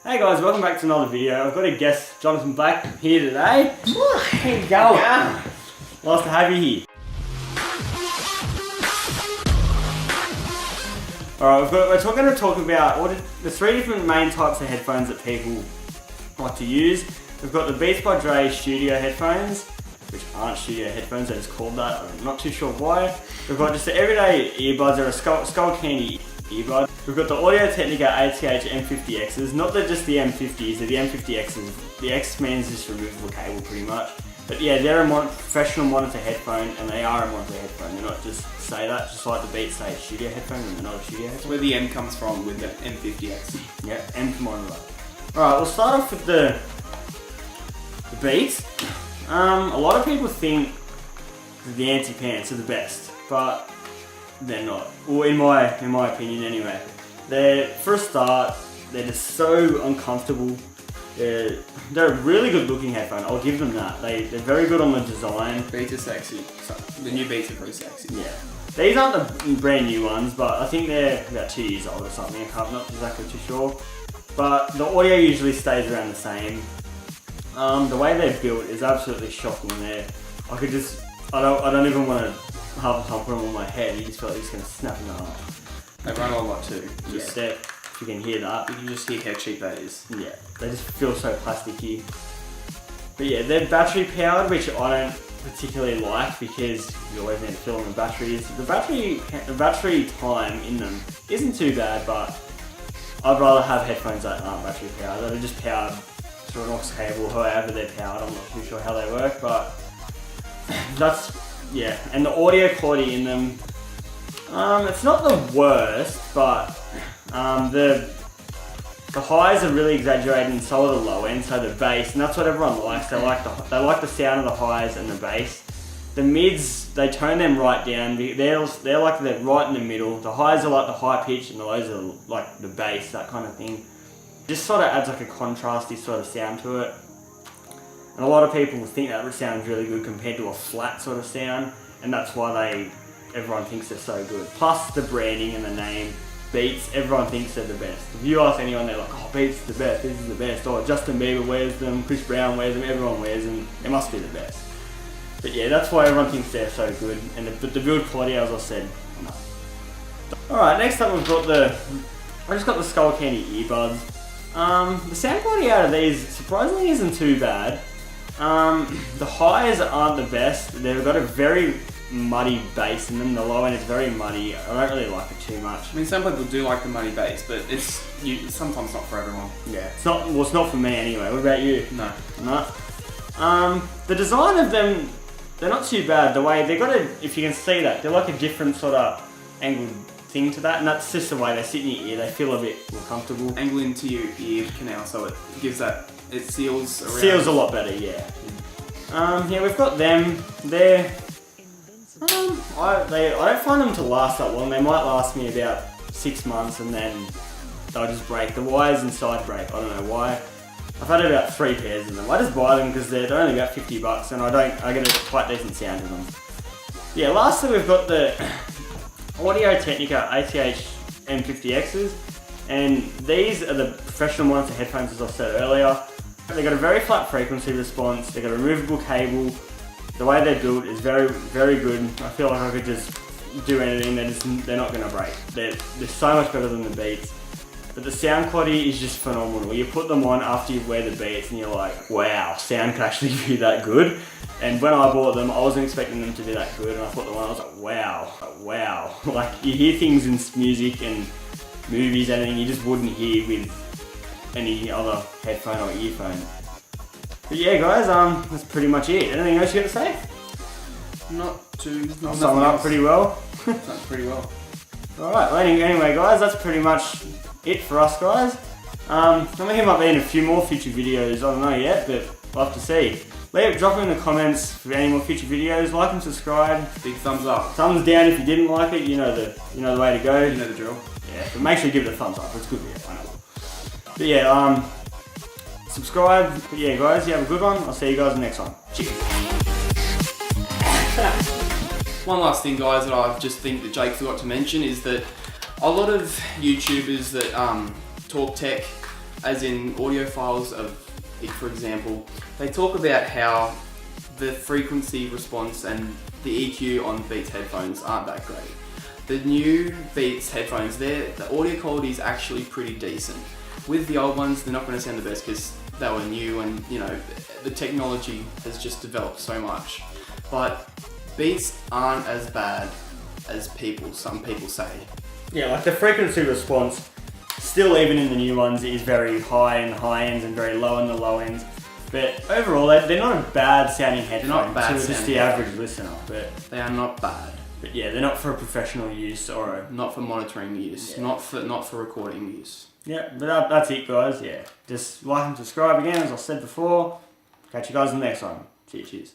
Hey guys, welcome back to another video. I've got a guest, Jonathan Black, here today. How you going? Yeah. Nice to have you here. Alright, we're going to talk about the three different main types of headphones that people like to use. We've got the Beats by Dre studio headphones, which aren't studio headphones, they're just called that. I'm not too sure why. We've got just the everyday earbuds, or a skull candy earbud. We've got the Audio Technica ATH M50Xs, not just the M50s, they're the M50Xs. The X means just removable cable pretty much. But yeah, they're a professional monitor headphone, and they are a monitor headphone. They're not just say that, just like the Beats say studio headphone, and they're not a studio headphone. That's where the M comes from with the M50X. Yeah, M for monitor. Alright, we'll start off with the Beats. A lot of people think the anti-pants are the best, but they're not. Well, in my opinion anyway. For a start, they're just so uncomfortable. They're a really good looking headphone, I'll give them that. They're very good on the design. Beats are sexy. The new Beats are pretty sexy. Yeah. These aren't the brand new ones, but I think they're about 2 years old or something. I'm not exactly too sure. But the audio usually stays around the same. The way they're built is absolutely shocking there. I don't even want to half the time put them on my head. You just feel like you're just going to snap in half. They run a lot too. Just if you can hear that. You can just hear how cheap that is. Yeah, they just feel so plasticky. But yeah, they're battery powered, which I don't particularly like because you always need to fill in the batteries. The battery time in them isn't too bad, but I'd rather have headphones that aren't battery powered. That are just powered through an aux cable, however they're powered. I'm not too sure how they work, but yeah. And the audio quality in them, it's not the worst, but the highs are really exaggerated and so are the low end, so the bass, and that's what everyone likes. They like the sound of the highs and the bass. The mids, they tone them right down. They're right in the middle. The highs are like the high pitch and the lows are like the bass, that kind of thing. Just sort of adds like a contrasty sort of sound to it. And a lot of people think that sounds really good compared to a flat sort of sound, and that's why everyone thinks they're so good. Plus the branding and the name, Beats, everyone thinks they're the best. If you ask anyone, they're like, oh, Beats is the best, this is the best. Oh, Justin Bieber wears them, Chris Brown wears them, everyone wears them. It must be the best. But yeah, that's why everyone thinks they're so good. And the build quality, as I said, no. Alright, next up we've got I just got the Skull Candy earbuds. The sound quality out of these surprisingly isn't too bad. The highs aren't the best. They've got a very muddy bass in them. The low end is very muddy. I don't really like it too much. I mean, some people do like the muddy bass, but it's sometimes not for everyone. Yeah, it's not for me anyway. What about you? No. No. The design of them, they're not too bad. The way they got if you can see that, they're like a different sort of angled thing to that, and that's just the way they sit in your ear. They feel a bit more comfortable. Angle into your ear canal, so it gives that. It seals around. Seals a lot better, yeah. Yeah, we've got them. I don't find them to last that long. They might last me about 6 months and then they'll just break. The wires inside break. I don't know why. I've had about 3 pairs of them. I just buy them because they're only about $50 and I get a quite decent sound in them. Yeah, lastly we've got the Audio Technica ATH M50Xs, and these are the professional monitor headphones, as I said earlier. They've got a very flat frequency response, they've got a removable cable. The way they're built is very, very good. I feel like I could just do anything, they're not going to break. They're so much better than the Beats. But the sound quality is just phenomenal. You put them on after you wear the Beats and you're like, wow, sound could actually be that good. And when I bought them, I wasn't expecting them to be that good, and I put them on, I was like, wow. Like, you hear things in music and movies and anything you just wouldn't hear with any other headphone or earphone. But yeah guys, that's pretty much it. Anything else you got to say? Not sum it up pretty well. That's pretty well. Alright, well anyway guys, that's pretty much it for us guys. I think there might be in a few more future videos, I don't know yet, but we'll have to see. Drop in the comments for any more future videos, like and subscribe. Big thumbs up. Thumbs down if you didn't like it, you know the way to go. You know the drill. Yeah, but make sure you give it a thumbs up, it's a good video, I know. But yeah, subscribe. But yeah guys, you have a good one. I'll see you guys in the next one. Cheers. One last thing guys that I just think that Jake forgot to mention is that a lot of YouTubers that talk tech as in audiophiles of, for example, they talk about how the frequency response and the EQ on Beats headphones aren't that great. The new Beats headphones, the audio quality is actually pretty decent. With the old ones, they're not going to sound the best because they were new and, you know, the technology has just developed so much. But Beats aren't as bad as some people say. Yeah, like the frequency response, still even in the new ones, is very high in the high ends and very low in the low ends. But overall, they're not a bad sounding headphone. They're not bad to just the average listener. But they are not bad. But yeah, they're not for professional use or not for monitoring use, not for recording use. Yeah, but that's it, guys. Yeah, just like and subscribe again, as I said before. Catch you guys in the next one. Cheers.